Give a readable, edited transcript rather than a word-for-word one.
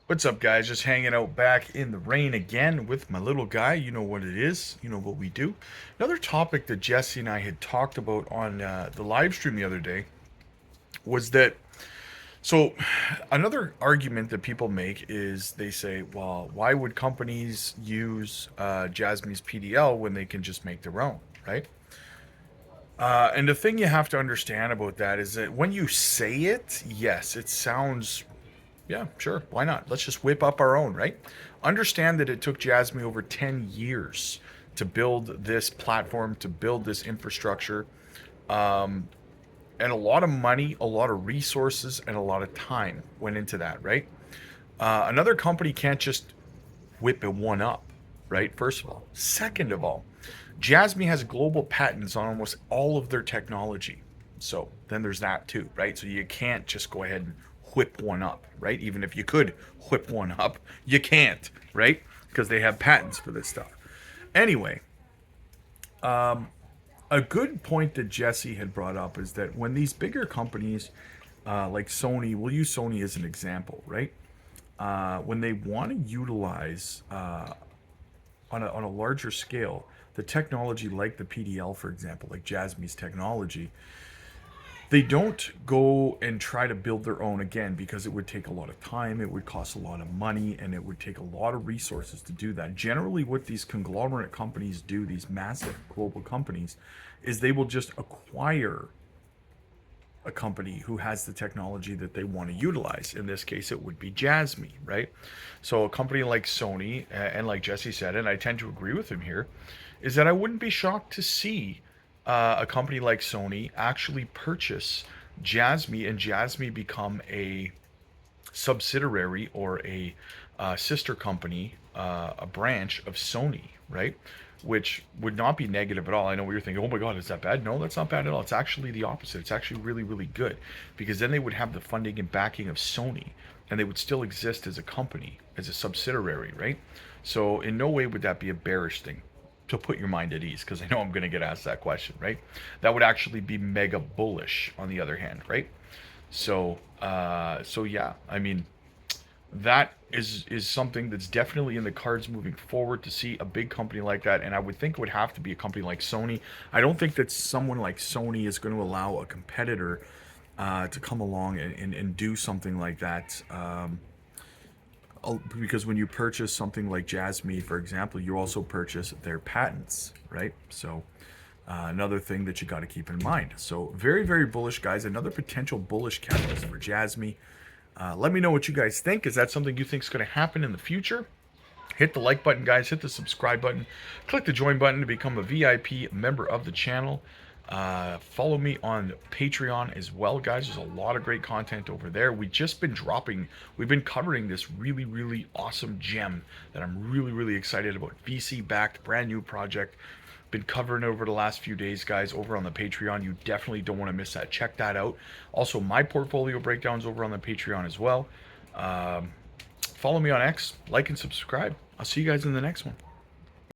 What's up, guys? Just hanging out back in the rain again with my little guy. You know what it is. You know what we do. Another topic that Jesse and I had talked about on the live stream the other day was that. So, another argument that people make is they say, well, why would companies use Jasmy's PDL when they can just make their own, right? And the thing you have to understand about that is that when you say it, yes, it sounds, yeah, sure, why not? Let's just whip up our own, right? Understand that it took Jasmy over 10 years to build this platform, to build this infrastructure, and a lot of money, a lot of resources, and a lot of time went into that, right? Another company can't just whip it one up, right? First of all. Second of all, Jasmy has global patents on almost all of their technology. So then there's that too, right? So you can't just go ahead and whip one up, right? Even if you could whip one up, you can't, right? Because they have patents for this stuff. Anyway, a good point that Jesse had brought up is that when these bigger companies like Sony, we'll use Sony as an example, right? When they want to utilize on a larger scale the technology like the PDL, for example, like Jasmy's technology, they don't go and try to build their own again because it would take a lot of time, it would cost a lot of money, and it would take a lot of resources to do that. Generally, what these conglomerate companies do, these massive global companies, is they will just acquire a company who has the technology that they want to utilize. In this case, it would be Jasmy, right? So a company like Sony, and like Jesse said, and I tend to agree with him here, is that I wouldn't be shocked to see a company like Sony actually purchase Jasmy and Jasmy become a subsidiary or a sister company, a branch of Sony, right? Which would not be negative at all. I know what you're thinking, oh my God, is that bad? No, that's not bad at all. It's actually the opposite. It's actually really, really good because then they would have the funding and backing of Sony and they would still exist as a company, as a subsidiary, right? So, in no way would that be a bearish thing, to put your mind at ease, because I know I'm going to get asked that question, right? That would actually be mega bullish on the other hand, right? So yeah, I mean, that is something that's definitely in the cards moving forward to see a big company like that, and I would think it would have to be a company like Sony. I don't think that someone like Sony is going to allow a competitor to come along and do something like that. Because when you purchase something like Jasmy, for example, you also purchase their patents, right? So another thing that you got to keep in mind. So very, very bullish, guys. Another potential bullish catalyst for Jasmy. Let me know what you guys think. Is that something you think is going to happen in the future? Hit the like button, guys. Hit the subscribe button. Click the join button to become a VIP member of the channel. Follow me on Patreon as well, guys. There's a lot of great content over there. We've been covering this really, really awesome gem that I'm really, really excited about. VC-backed, brand new project. Been covering it over the last few days, guys, over on the Patreon. You definitely don't want to miss that. Check that out. Also, my portfolio breakdowns over on the Patreon as well. Follow me on X, like and subscribe. I'll see you guys in the next one.